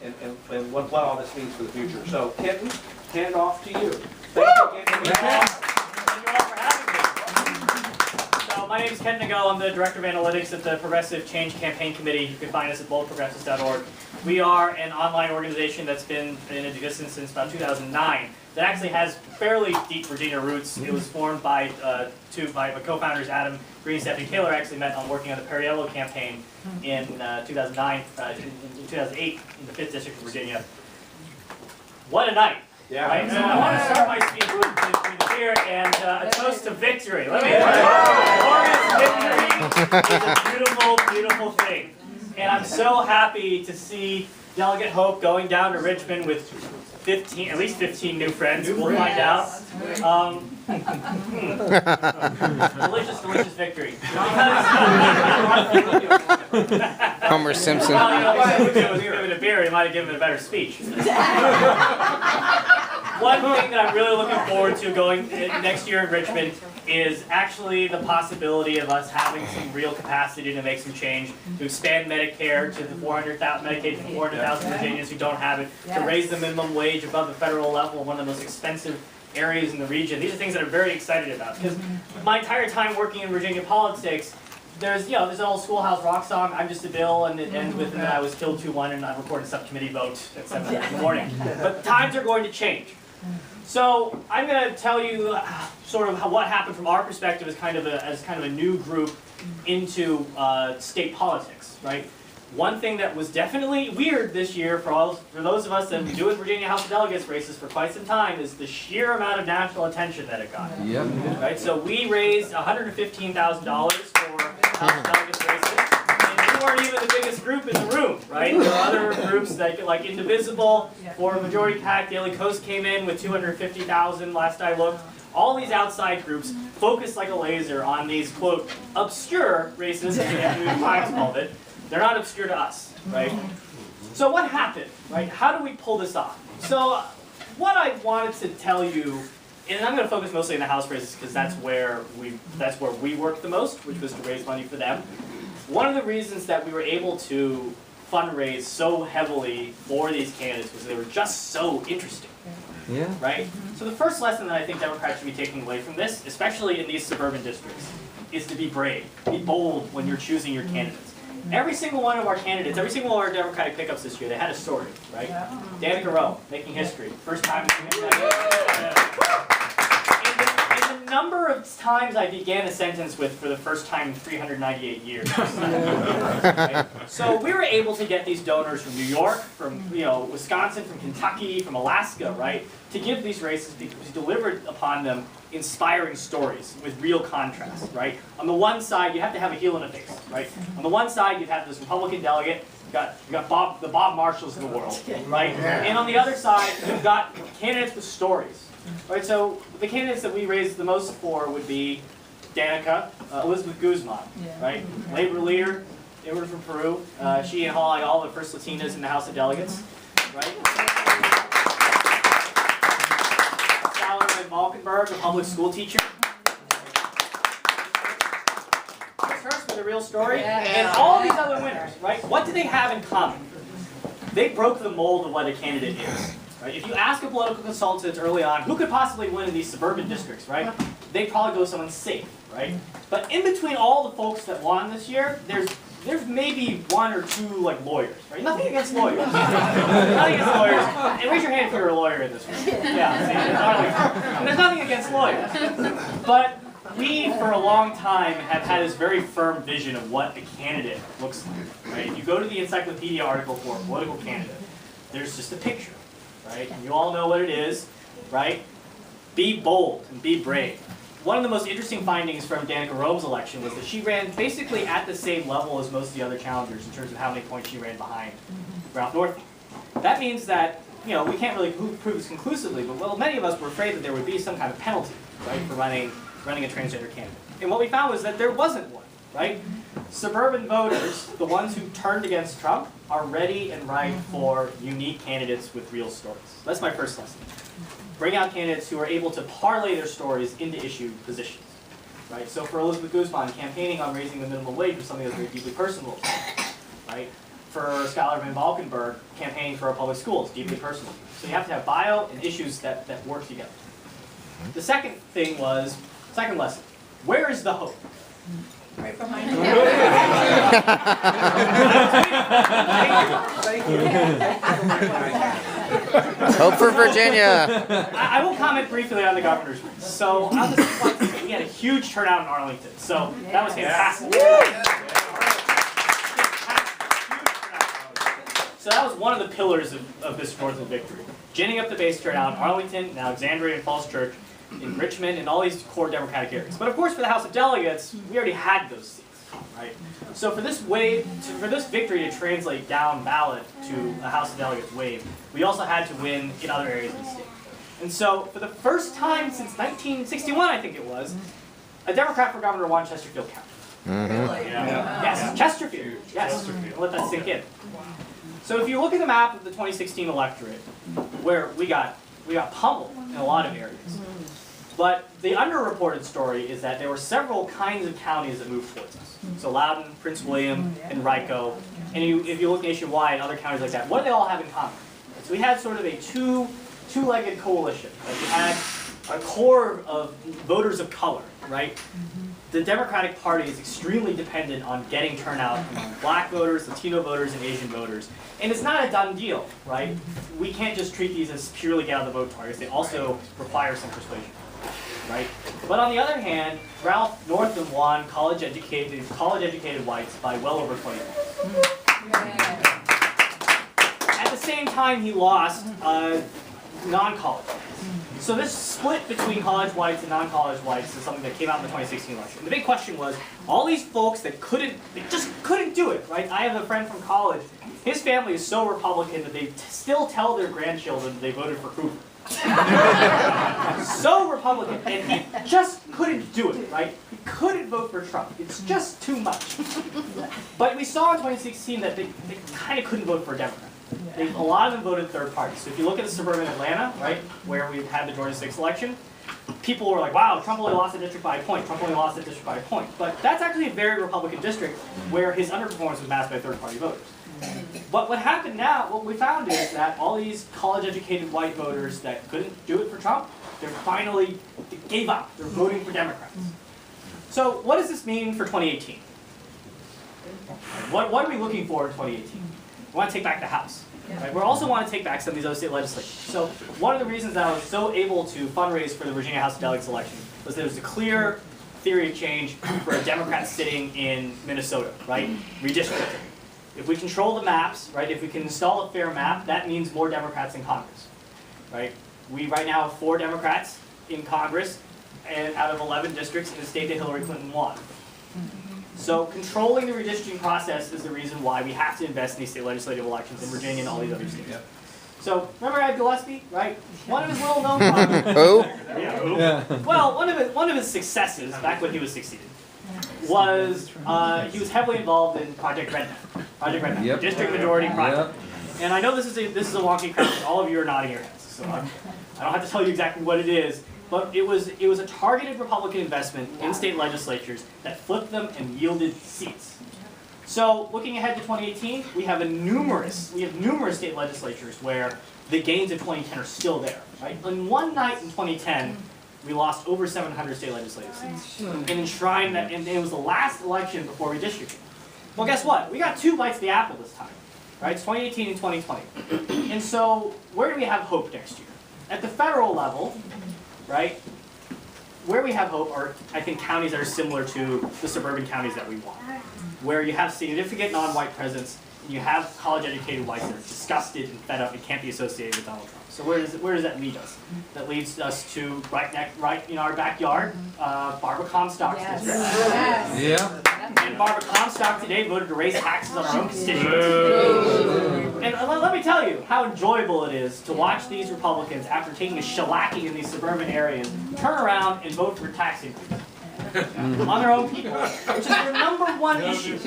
and what all this means for the future. So, Kenton, hand it off to you. Thank you, Kenton. Thank you all for having me. So my name is Kenton Ngo. I'm the Director of Analytics at the Progressive Change Campaign Committee. You can find us at boldprogressives.org. We are an online organization that's been in existence since about 2009. That actually has fairly deep Virginia roots. It was formed by my co-founders Adam Green and Stephanie Taylor. Actually met on working on the Perriello campaign in 2009, in 2008 in the 5th District of Virginia. What a night! Yeah. Right? So I want to start my speech with beer and a toast to victory. Let me glorious victory is a beautiful, beautiful thing. And I'm so happy to see Delegate Hope going down to Richmond with at least 15 new friends. We'll find out. Delicious, delicious victory. Homer Simpson. Well, you know, if he was given a beer, he might have given a better speech. One thing that I'm really looking forward to going next year in Richmond is actually the possibility of us having some real capacity to make some change, to expand Medicare to the 400,000 Medicaid to 400,000 Virginians who don't have it, to raise the minimum wage above the federal level, one of the most expensive areas in the region. These are things that I'm very excited about because my entire time working in Virginia politics, there's an old Schoolhouse Rock song, I'm just a bill, and it ends with I was killed 2-1 and I'm recording a subcommittee vote at 7 in the morning. But times are going to change. So I'm going to tell you sort of what happened from our perspective as kind of a new group into state politics, right? One thing that was definitely weird this year for those of us that have been doing Virginia House of Delegates races for quite some time is the sheer amount of national attention that it got. Yep. Right? So we raised $115,000 for House of Delegates races. We weren't even the biggest group in the room, right? There are other groups like Indivisible or Majority PAC. Daily Coast came in with $250,000 last I looked. All these outside groups focused like a laser on these, quote, obscure races, as the New York Times called it. They're not obscure to us, right? So what happened, right? How do we pull this off? So what I wanted to tell you, and I'm going to focus mostly on the House races because that's where we worked the most, which was to raise money for them. One of the reasons that we were able to fundraise so heavily for these candidates was they were just so interesting. Yeah. Right? So the first lesson that I think Democrats should be taking away from this, especially in these suburban districts, is to be brave. Be bold when you're choosing your candidates. Every single one of our candidates, every single one of our Democratic pickups this year, they had a story, right? Danica Rowe, making history. First time in the number of times I began a sentence with for the first time in 398 years. Right? So we were able to get these donors from New York, from Wisconsin, from Kentucky, from Alaska, right? To give these races because we delivered upon them inspiring stories with real contrast, right? On the one side, you have to have a heel and a face, right? On the one side, you have this Republican delegate, you got the Bob Marshalls of the world, right? And on the other side, you've got candidates with stories, right? So the candidates that we raised the most for would be Danica, Elizabeth Guzman, right? Labor leader, immigrant from Peru. She and Holly, all the first Latinas in the House of Delegates, right? Malkenberg, a public school teacher. Chris Hurst with a real story. And all these other winners, right? What do they have in common? They broke the mold of what a candidate is. Right? If you ask a political consultant early on, who could possibly win in these suburban districts, right? They'd probably go with someone safe, right? But in between all the folks that won this year, there's maybe one or two lawyers, right? Nothing against lawyers. Nothing against lawyers. And raise your hand if you're a lawyer in this room. Yeah, see, there's nothing against lawyers. But we, for a long time, have had this very firm vision of what a candidate looks like, right? If you go to the encyclopedia article for a political candidate, there's just a picture, right? And you all know what it is, right? Be bold and be brave. One of the most interesting findings from Danica Rowe's election was that she ran basically at the same level as most of the other challengers in terms of how many points she ran behind Ralph Northam. That means that, we can't really prove this conclusively, but many of us were afraid that there would be some kind of penalty, right, for running a transgender candidate. And what we found was that there wasn't one, right? Suburban voters, the ones who turned against Trump, are ready and ripe for unique candidates with real stories. That's my first lesson. Bring out candidates who are able to parlay their stories into issue positions, right? So for Elizabeth Guzman, campaigning on raising the minimum wage was something that was very deeply personal, right? for Skylar Van Valkenburg campaigning for our public schools, deeply personal. So you have to have bio and issues that work together. The second thing was, second lesson, where is the hope? Right behind you. Hope for Virginia. I will comment briefly on the governor's race. So on the we had a huge turnout in Arlington. So that was fantastic. So that was one of the pillars of this Northern victory. Ginning up the base turnout in Arlington, in Alexandria, and Falls Church, in Richmond, and all these core Democratic areas. But of course, for the House of Delegates, we already had those seats, right? So for this victory to translate down ballot to a House of Delegates wave, we also had to win in other areas of the state. And so for the first time since 1961, I think it was, a Democrat for governor won Chesterfield County. Really? Yes, Chesterfield. Yes, I'll let that sink in. So if you look at the map of the 2016 electorate, where we got pummeled in a lot of areas. But the underreported story is that there were several kinds of counties that moved towards us. So Loudoun, Prince William, and Rico. And if you look nationwide and other counties like that, what do they all have in common? So we had sort of a two-legged coalition. Like we had a core of voters of color, right? The Democratic Party is extremely dependent on getting turnout among black voters, Latino voters, and Asian voters. And it's not a done deal, right? We can't just treat these as purely get out of the vote targets. They also require some persuasion, right? But on the other hand, Ralph Northam won college-educated whites by well over 20 points. At the same time, he lost non-college whites. So this split between college whites and non-college whites is something that came out in the 2016 election. The big question was, all these folks that just couldn't do it, right? I have a friend from college. His family is so Republican that they still tell their grandchildren that they voted for Hoover. So Republican, and he just couldn't do it, right? He couldn't vote for Trump. It's just too much. But we saw in 2016 that they kind of couldn't vote for a Democrat. A lot of them voted third party. So if you look at the suburban Atlanta, right, where we had the Georgia 6 election, people were like, wow, Trump only lost the district by a point. Trump only lost the district by a point. But that's actually a very Republican district where his underperformance was masked by third party voters. But what happened now, what we found is that all these college-educated white voters that couldn't do it for Trump, they gave up. They're voting for Democrats. So what does this mean for 2018? What are we looking for in 2018? We want to take back the House. Right? We also want to take back some of these other state legislatures. So one of the reasons that I was so able to fundraise for the Virginia House of Delegates election was there was a clear theory of change for a Democrat sitting in Minnesota, right? Redistricting. If we control the maps, right, if we can install a fair map, that means more Democrats in Congress, right? We right now have 4 Democrats in Congress and out of 11 districts in a state that Hillary Clinton won. So controlling the redistricting process is the reason why we have to invest in these state legislative elections in Virginia and all these other states. Yep. So remember Ed Gillespie, right? One of his little known projects. Who? Yeah. Well, one of his successes back when he was succeeded was he was heavily involved in Project Red Map. Project Red Map, Yep. District Majority Project. Yep. And I know this is a wonky crowd. All of you are nodding your heads, so I don't have to tell you exactly what it is. But it was a targeted Republican investment in state legislatures that flipped them and yielded seats. So looking ahead to 2018, we have numerous state legislatures where the gains of 2010 are still there. Right? On one night in 2010, we lost over 700 state legislative seats and enshrined that, and it was the last election before redistricting. Well, guess what? We got 2 bites of the apple this time. Right? It's 2018 and 2020. And so where do we have hope next year? At the federal level, right, where we have hope are, I think, counties that are similar to the suburban counties that we want, where you have significant non-white presence, and you have college-educated whites that are disgusted and fed up and can't be associated with Donald Trump. So where does that lead us? That leads us to right in our backyard, Barbara Comstock's district. Yeah. And Barbara Comstock today voted to raise taxes on our own constituents. And let me tell you how enjoyable it is to watch these Republicans, after taking a shellacking in these suburban areas, turn around and vote for tax increase on their own people, which is their #1 issue.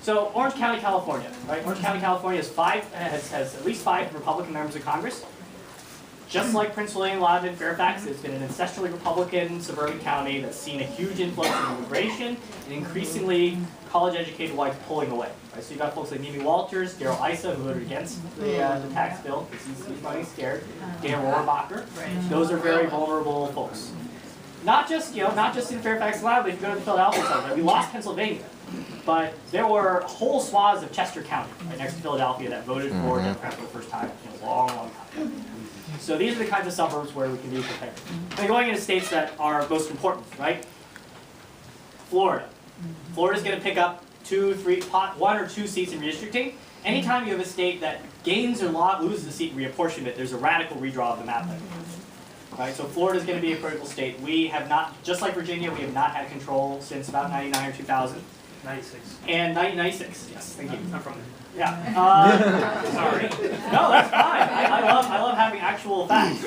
So Orange County, California, right? Orange County, California has at least 5 Republican members of Congress. just like Prince William, Loudoun, Fairfax, it's been an ancestrally Republican suburban county that's seen a huge influx of immigration and increasingly college-educated whites pulling away. Right? So you've got folks like Mimi Walters, Darrell Issa, who voted against the tax bill because he's running scared, Dan Rohrabacher. Those are very vulnerable folks. Not just in Fairfax and Loudoun, but if you go to the Philadelphia side, we lost Pennsylvania. But there were whole swaths of Chester County, right next to Philadelphia, that voted for Democrats for the first time in a long, long time. So these are the kinds of suburbs where we can do comparing. And going into states that are most important, right? Florida. Florida's going to pick up 1 or 2 seats in redistricting. Anytime you have a state that gains or loses a seat in reapportionment, there's a radical redraw of the map. Right, so Florida's going to be a critical state. We have not, just like Virginia, we have not had control since about 99 or 2000. 96. And 1996, yes, thank you. I'm from there. Yeah. Sorry. No, that's fine. I love having actual facts.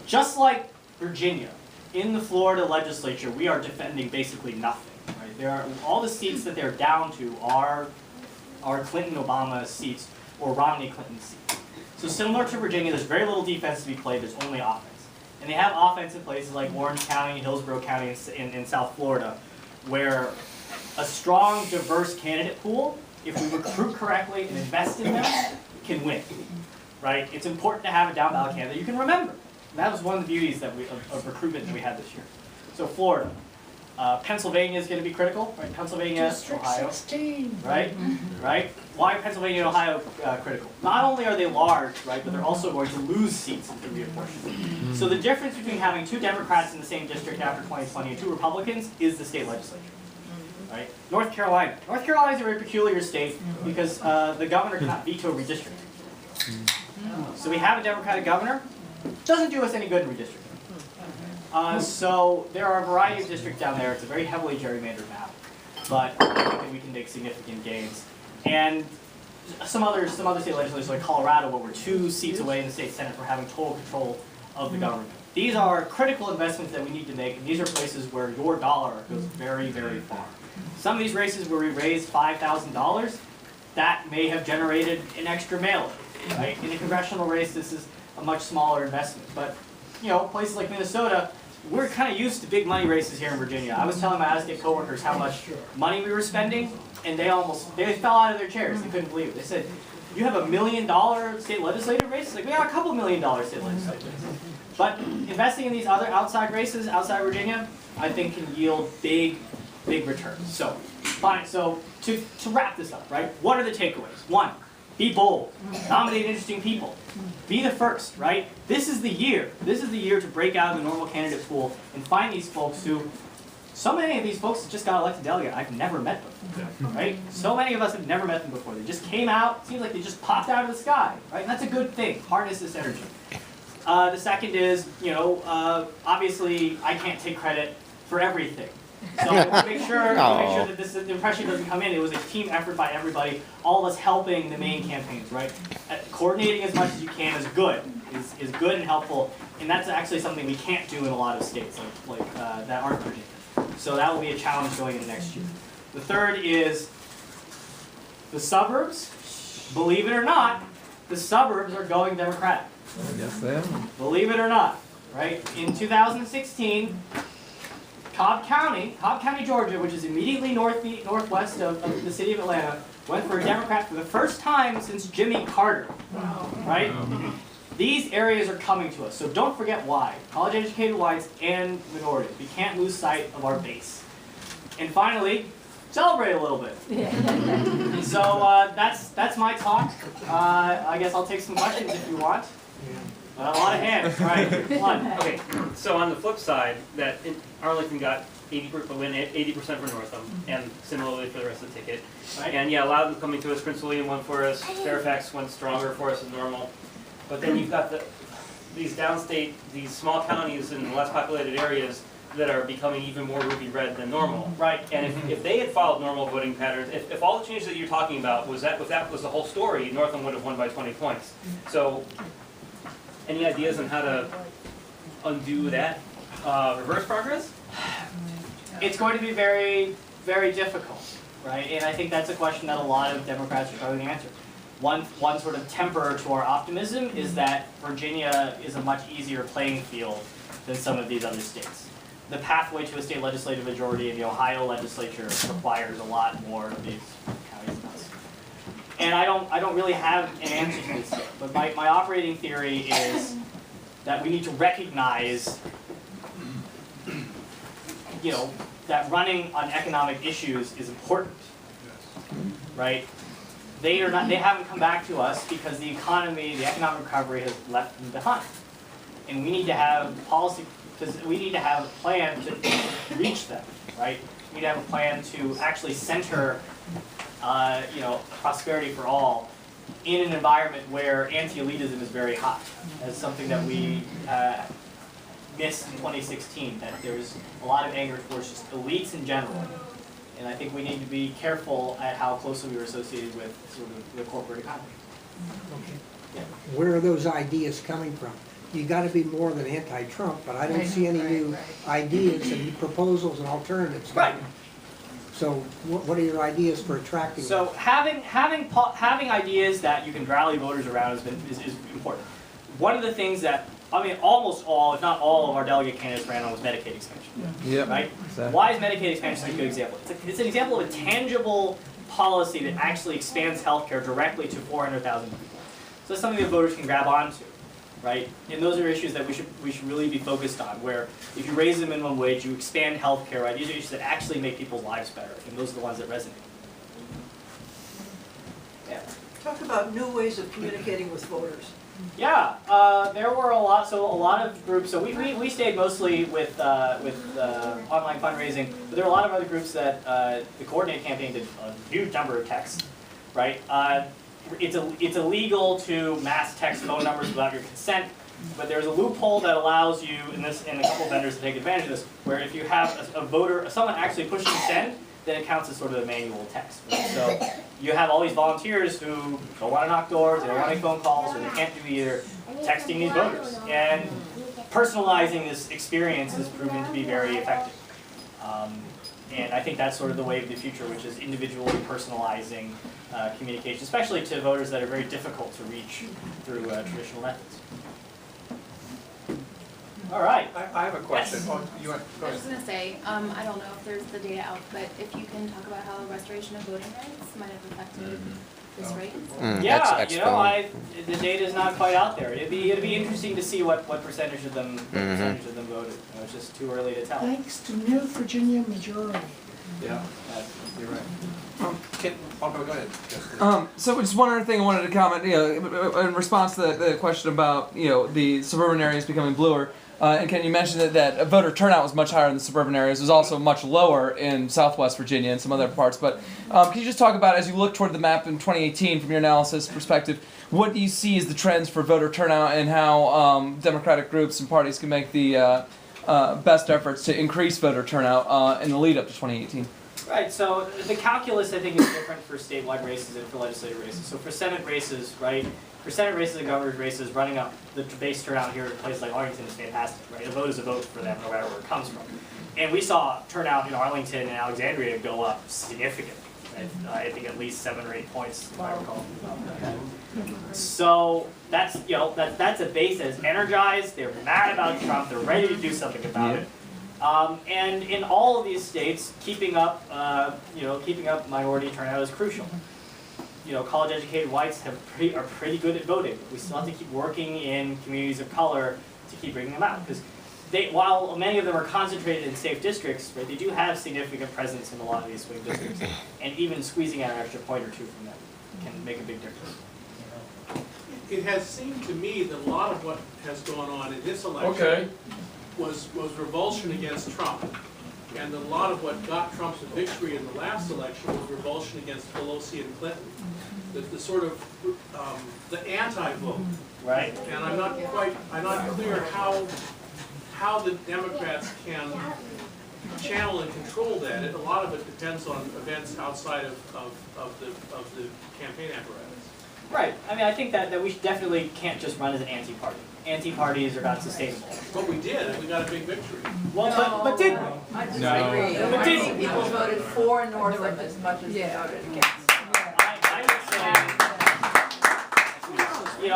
Just like Virginia, in the Florida legislature, we are defending basically nothing. Right? There are all the seats that they're down to are Clinton-Obama seats or Romney-Clinton seats. So similar to Virginia, there's very little defense to be played. There's only offense. And they have offense in places like Orange County, Hillsborough County in South Florida, where a strong, diverse candidate pool, if we recruit correctly and invest in them, can win. Right? It's important to have a down ballot candidate you can remember. And that was one of the beauties that of recruitment that we had this year. So Florida. Pennsylvania is going to be critical, right? Pennsylvania, District Ohio, 16. right? Right? Why Pennsylvania and Ohio critical? Not only are they large, right, but they're also going to lose seats in the reapportionment. So the difference between having 2 Democrats in the same district after 2020 and 2 Republicans is the state legislature, right? North Carolina. North Carolina is a very peculiar state because the governor cannot veto redistricting. So we have a Democratic governor. Doesn't do us any good in redistricting. So there are a variety of districts down there. It's a very heavily gerrymandered map, but I think that we can make significant gains. And some other state legislatures like Colorado, where we're 2 seats away in the state senate for having total control of the government. These are critical investments that we need to make, and these are places where your dollar goes very, very far. Some of these races where we raised $5,000, that may have generated an extra mailer. Right? In a congressional race, this is a much smaller investment, but places like Minnesota, we're kind of used to big money races here in Virginia. I was telling my out-of-state coworkers how much money we were spending, and they fell out of their chairs. They couldn't believe it. They said, "You have $1 million state legislative race?" Like, we got a couple $1 million state legislative races. But investing in these other outside races outside Virginia, I think can yield big, big returns. So, fine. So to wrap this up, right? What are the takeaways? 1, be bold. Nominate interesting people. Be the first, right? This is the year. This is the year to break out of the normal candidate pool and find these folks who, so many of these folks just got elected delegate. I've never met them, right? So many of us have never met them before. They just came out. Seems like they just popped out of the sky, right? And that's a good thing. Harness this energy. The second is, obviously I can't take credit for everything. So to make sure that the impression doesn't come in, it was a team effort by everybody, all of us helping the main campaigns, right? Coordinating as much as you can is good, is good and helpful, and that's actually something we can't do in a lot of states that aren't Virginia. So that will be a challenge going into next year. The third is the suburbs. Believe it or not, the suburbs are going Democratic. Yes, they are. Believe it or not, right? In 2016, Cobb County, Georgia, which is immediately northwest of the city of Atlanta, went for a Democrat for the first time since Jimmy Carter. Right? These areas are coming to us, so don't forget why. College-educated whites and minorities. We can't lose sight of our base. And finally, celebrate a little bit. So that's my talk. I guess I'll take some questions if you want. A lot of hands, right? 1. Okay, so on the flip side, that Arlington got 80% for Northam, and similarly for the rest of the ticket. Right. And yeah, Loudoun coming to us, Prince William won for us, Fairfax went stronger for us as normal. But then you've got these downstate, these small counties in less populated areas that are becoming even more ruby red than normal. Right. And if they had followed normal voting patterns, if all the changes that you're talking about if that was the whole story, Northam would have won by 20 points. So, any ideas on how to undo that reverse progress? It's going to be very, very difficult, right? And I think that's a question that a lot of Democrats are struggling to answer. one sort of temper to our optimism is that Virginia is a much easier playing field than some of these other states. The pathway to a state legislative majority in the Ohio legislature requires a lot more of these counties than us. And I don't really have an answer to this yet, but my operating theory is that we need to recognize, that running on economic issues is important, right? They haven't come back to us because the economic recovery has left them behind. And we need to have policy, because we need to have a plan to reach them, right? We need to have a plan to actually center, prosperity for all in an environment where anti-elitism is very high. That's something that we missed in 2016, that there's a lot of anger towards just elites in general. And I think we need to be careful at how closely we are associated with sort of the corporate economy. Okay. Where are those ideas coming from? You got to be more than anti-Trump, but I don't see any new ideas and new proposals and alternatives. Right. So what are your ideas for attracting So them? having ideas that you can rally voters around is important. One of the things that, almost all, if not all, of our delegate candidates ran on was Medicaid expansion. Yep. Right? Exactly. Why is Medicaid expansion a good example? It's an example of a tangible policy that actually expands healthcare directly to 400,000 people. So that's something that voters can grab onto, right? And those are issues that we should really be focused on, where if you raise the minimum wage, you expand healthcare, right? These are issues that actually make people's lives better, and those are the ones that resonate. Yeah. Talk about new ways of communicating with voters. Yeah, there were a lot of groups. So we stayed mostly with online fundraising, but there were a lot of other groups that the Coordinate campaign did a huge number of texts, right? It's illegal to mass text phone numbers without your consent, but there's a loophole that allows you, and a couple of vendors to take advantage of this, where if you have a voter, someone actually pushing send, then it counts as sort of a manual text. Right? So you have all these volunteers who don't want to knock doors, they don't want to make phone calls, or they can't do either, texting these voters. And personalizing this experience has proven to be very effective. And I think that's sort of the way of the future, which is individually personalizing communication, especially to voters that are very difficult to reach through traditional methods. All right. I have a question. Yes. Oh, you want, go I ahead. was going to say, I don't know if there's the data out, but if you can talk about how restoration of voting rights might have affected this race. Yeah, the data is not quite out there. It'd be interesting to see what percentage of them voted. It's just too early to tell. Thanks to new Virginia majority. Yeah, you're right. Go ahead, Justin. So just one other thing I wanted to comment, in response to the question about, the suburban areas becoming bluer. And Ken, you mentioned that voter turnout was much higher in the suburban areas. It was also much lower in Southwest Virginia and some other parts. But can you just talk about, as you look toward the map in 2018 from your analysis perspective, what do you see as the trends for voter turnout and how Democratic groups and parties can make the best efforts to increase voter turnout in the lead up to 2018? Right, so the calculus I think is different for statewide races and for legislative races. So for Senate races, right, for Senate races and governor's races, running up the base turnout here in places like Arlington is fantastic, right? A vote is a vote for them, no matter where it comes from. And we saw turnout in Arlington and Alexandria go up significantly. Right? I think at least 7 or 8 points, if I recall. So that's that's a base that is energized. They're mad about Trump. They're ready to do something about it. And in all of these states, keeping up minority turnout is crucial. College-educated whites are pretty good at voting. We still have to keep working in communities of color to keep bringing them out, because while many of them are concentrated in safe districts, right, they do have significant presence in a lot of these swing districts, and even squeezing out an extra point or two from them can make a big difference. It has seemed to me that a lot of what has gone on in this election was revulsion against Trump. And a lot of what got Trump's victory in the last election was revulsion against Pelosi and Clinton. The sort of, the anti-vote. Right. And I'm not clear how the Democrats can channel and control that. A lot of it depends on events outside of the campaign apparatus. Right. I think that we definitely can't just run as an anti-party. Anti-parties are not sustainable. But we did, and we got a big victory. Well, but did we? I disagree. But I did think people voted for Northam as much as they voted against.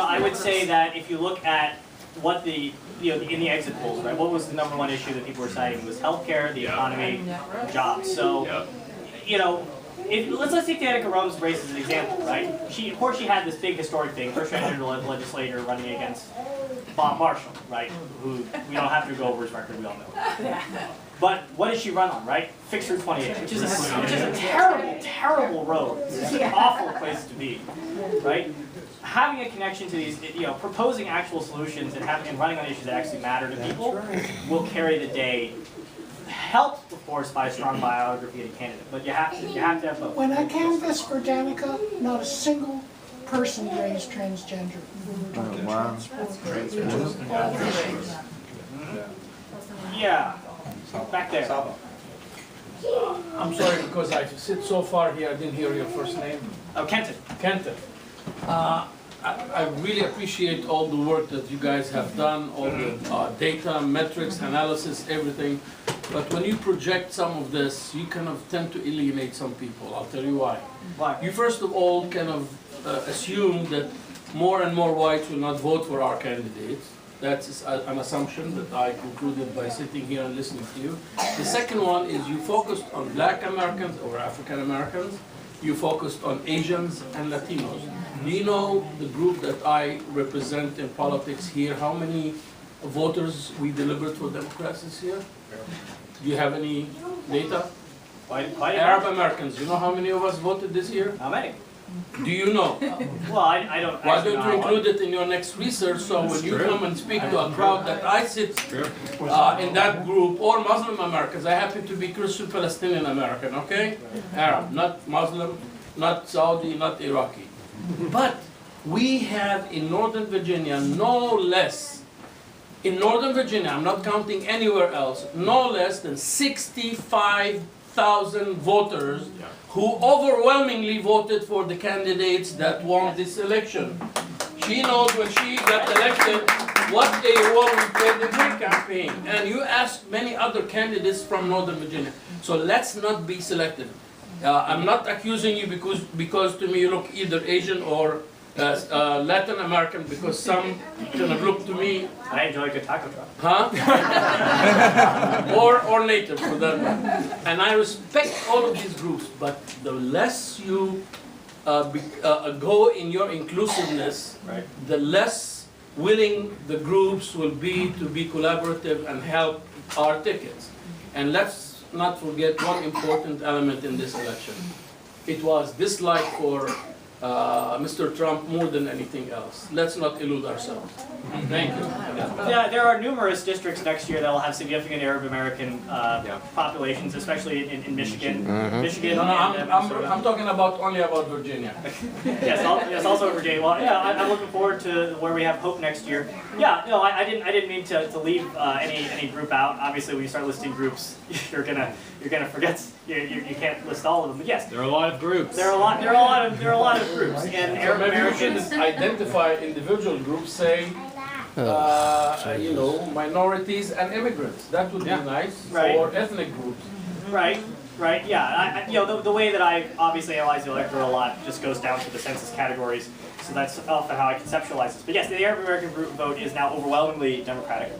I would say that if you look at what the, in the exit polls, right, what was the #1 issue that people were citing was healthcare, the economy, jobs. So, let's take Danica Rome's race as an example, right? Of course she had this big historic thing, first transgender legislator running against Bob Marshall, right? Who we don't have to go over his record, we all know. But what did she run on, right? Fix Route 28, which is a terrible, terrible road. It's an awful place to be, right? Having a connection to these, proposing actual solutions and running on issues that actually matter to people will carry the day. Helped, of course, by a strong biography of the candidate, but you have to have both. When I canvassed for Danica, not a single person raised transgender. Wow. Yeah, back there. I'm sorry because I sit so far here, I didn't hear your first name. Oh, Kenton. Kenton. I really appreciate all the work that you guys have done, all the data, metrics, analysis, everything. But when you project some of this, you kind of tend to alienate some people. I'll tell you why. Why? You first of all kind of assume that more and more whites will not vote for our candidates. That's an assumption that I concluded by sitting here and listening to you. The second one is you focused on Black Americans or African Americans. You focused on Asians and Latinos. Do you know the group that I represent in politics here, how many voters we delivered for Democrats this year? Do you have any data? Arab Americans, you know how many of us voted this year? How many? Do you know? Well, I don't. Why don't you include it in your next research so when you come and speak to a crowd that I sit in that group, or Muslim Americans, I happen to be Christian Palestinian American, okay? Arab, not Muslim, not Saudi, not Iraqi. But we have in Northern Virginia no less, in Northern Virginia, I'm not counting anywhere else, no less than 65,000 voters who overwhelmingly voted for the candidates that won this election. She knows when she got elected what they won in the campaign. And you ask many other candidates from Northern Virginia. So let's not be selective. I'm not accusing you because to me you look either Asian or Latin American, because some kind of look to me. I enjoy a good taco truck. Huh? or native for that matter. And I respect all of these groups, but the less you go in your inclusiveness, Right. the less willing the groups will be to be collaborative and help our tickets. And let's not forget one important element in this election. It was dislike for Mr. Trump more than anything else. Let's not elude ourselves. Thank you. Yeah, there are numerous districts next year that will have significant Arab American populations, especially in Michigan. Michigan. No, and I'm talking only about Virginia. yes, also Virginia. Well, yeah, I'm looking forward to where we have hope next year. Yeah, no, I didn't mean to leave any group out. Obviously, when you start listing groups, you're gonna forget. You can't list all of them. But yes, there are a lot of groups. There are a lot of groups, and Arab Americans identify individual groups, say, minorities and immigrants. That would be nice. Right. Or ethnic groups. Right. Yeah. The way that I obviously analyze the electorate a lot just goes down to the census categories. So that's often how I conceptualize this. But yes, the Arab American vote is now overwhelmingly Democratic.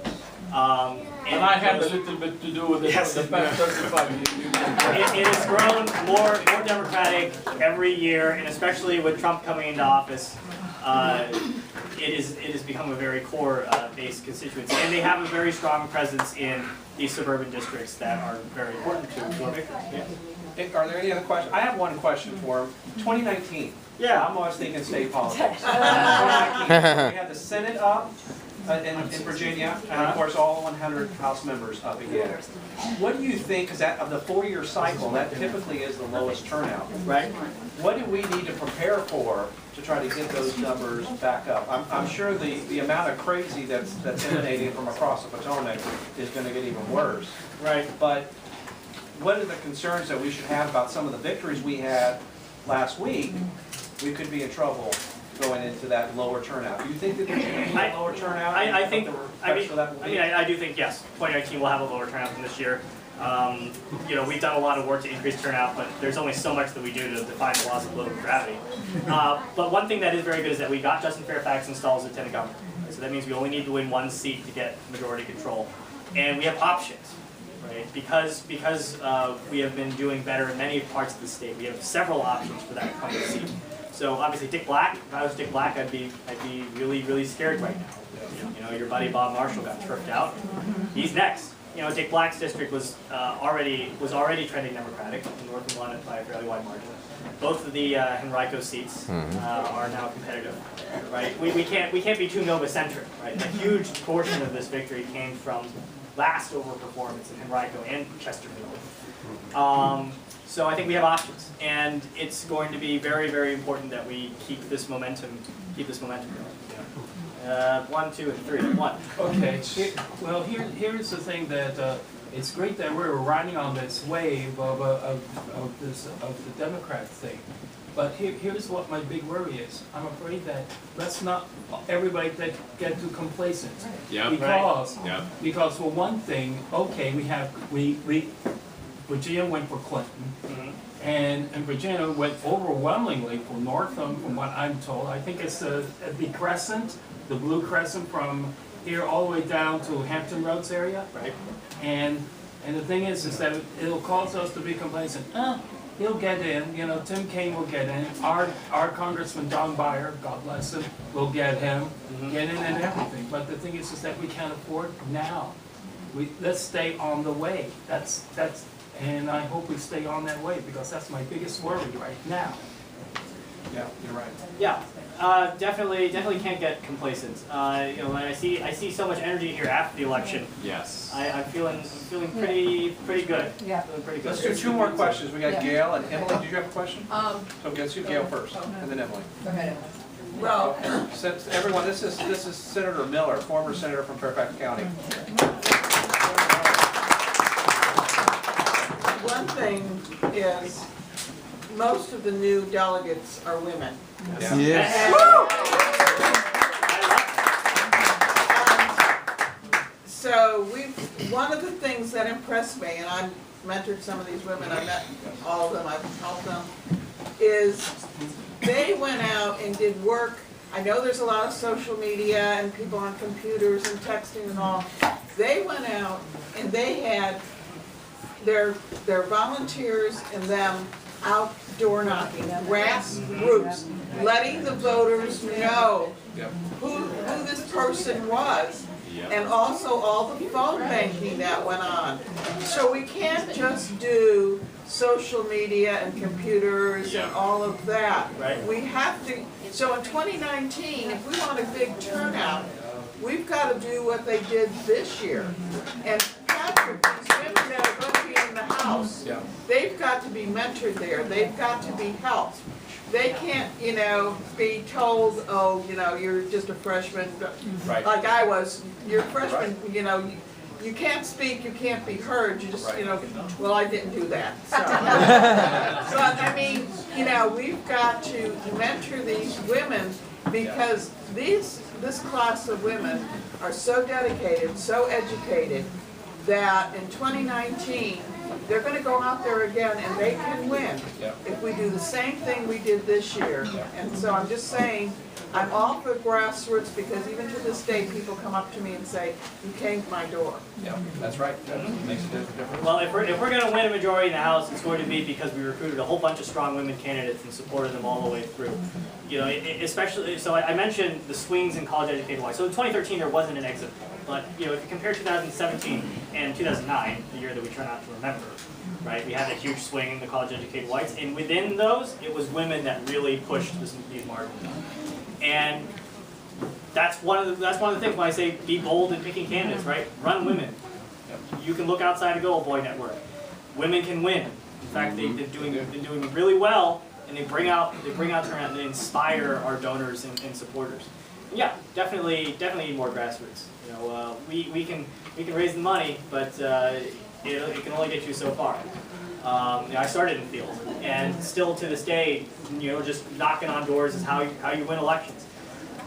And I had a little bit to do with it for the past 35 years. It has grown more Democratic every year, and especially with Trump coming into office, it has become a very core-based constituency. And they have a very strong presence in these suburban districts that are very important to our victory. Yeah. Are there any other questions? I have one question for him. 2019. Yeah. I'm always thinking state politics. 2019. We had the Senate up in Virginia, and of course all 100 House members up again. What do you think, because of the 4-year cycle, that typically is the lowest turnout, right? What do we need to prepare for to try to get those numbers back up? I'm sure the amount of crazy that's emanating from across the Potomac is going to get even worse. Right. But what are the concerns that we should have about some of the victories we had last week? We could be in trouble going into that lower turnout. Do you think that there's going to be a lower turnout? I do think yes. 2019 will have a lower turnout than this year. You know, we've done a lot of work to increase turnout, but there's only so much that we do to defy the laws of political gravity. But one thing that is very good is that we got Justin Fairfax installed as lieutenant governor. So that means we only need to win one seat to get majority control. And we have options, right? Because we have been doing better in many parts of the state, we have several options for that kind of seat. So obviously Dick Black, if I was Dick Black, I'd be really, really scared right now. You know, your buddy Bob Marshall got turfed out. He's next. You know, Dick Black's district was already trending Democratic, and Northam won it by a fairly wide margin. Both of the Henrico seats are now competitive, right? We can't be too Nova-centric, right? A huge portion of this victory came from last overperformance in Henrico and Chesterfield. So I think we have options, and it's going to be very, very important that we keep this momentum going. 1, 2, and 3. 1. Okay. Well, here's the thing that it's great that we're riding on this wave of the Democrat thing, but here's what my big worry is. I'm afraid that let's not everybody get too complacent. Yeah. Because for one thing, okay, we Virginia went for Clinton, and Virginia went overwhelmingly for Northam, from what I'm told. I think it's the crescent. The blue crescent from here all the way down to Hampton Roads area, right? And the thing is that it'll cause us to be complacent. He'll get in. You know, Tim Kaine will get in. Our Congressman Don Beyer, God bless him, will get him, get in and everything. But the thing is that we can't afford now. Let's stay on the way. That's and I hope we stay on that way, because that's my biggest worry right now. Yeah, you're right. Yeah. Definitely can't get complacent. You know, I see so much energy here after the election. Yes. I'm feeling pretty good. Yeah. Feeling pretty good. Let's do 2 more questions. We got Yeah. Gail and Emily. Did you have a question? So let's do Gail first, and then Emily. Go ahead. Well, Since everyone, this is Senator Miller, former senator from Fairfax County. one thing is, most of the new delegates are women. Yeah. Yes. So one of the things that impressed me, and I've mentored some of these women, I met all of them, I've helped them, is they went out and did work. I know there's a lot of social media and people on computers and texting and all. They went out and they had their volunteers and them out door knocking, grassroots, letting the voters know who this person was, and also all the phone banking that went on. So we can't just do social media and computers and all of that. Right. We have to, so in 2019, if we want a big turnout, we've got to do what they did this year. And Patrick, these women that are going to be in the House, they've got to be mentored there. They've got to be helped. They can't, you know, be told, oh, you know, you're just a freshman, Right. like I was. You're a freshman, you know, you can't speak, you can't be heard. You just, you know, well, I didn't do that. So. But I mean, you know, we've got to mentor these women, because this class of women are so dedicated, so educated, that in 2019, they're going to go out there again and they can win if we do the same thing we did this year. And so I'm just saying, I'm all for grassroots, because even to this day, people come up to me and say, you came to my door. Yeah, that's right. That makes a difference. Well, if we're going to win a majority in the House, it's going to be because we recruited a whole bunch of strong women candidates and supported them all the way through. You know, especially, so I mentioned the swings in college-educated whites. So in 2013, there wasn't an exit poll. But, you know, if you compare 2017 and 2009, the year that we try not to remember, right, we had a huge swing in the college-educated whites. And within those, it was women that really pushed these margins. And that's one of the things when I say be bold in picking candidates, right? Run women. You can look outside of Go Boy Network. Women can win. In fact, they've been doing really well, and they bring out turnout, and they inspire our donors and supporters. And yeah, definitely need more grassroots. You know, we can raise the money, but it can only get you so far. You know, I started in field, and still to this day, you know, just knocking on doors is how you win elections.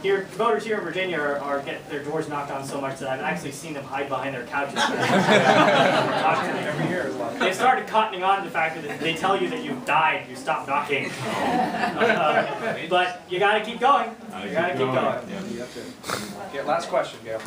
here, voters here in Virginia are getting their doors knocked on so much that I've actually seen them hide behind their couches. Every year is like. They've started cottoning on to the fact that if they tell you that you've died, you stop knocking. But you gotta keep going. You gotta keep going. Yeah, last question, Gail.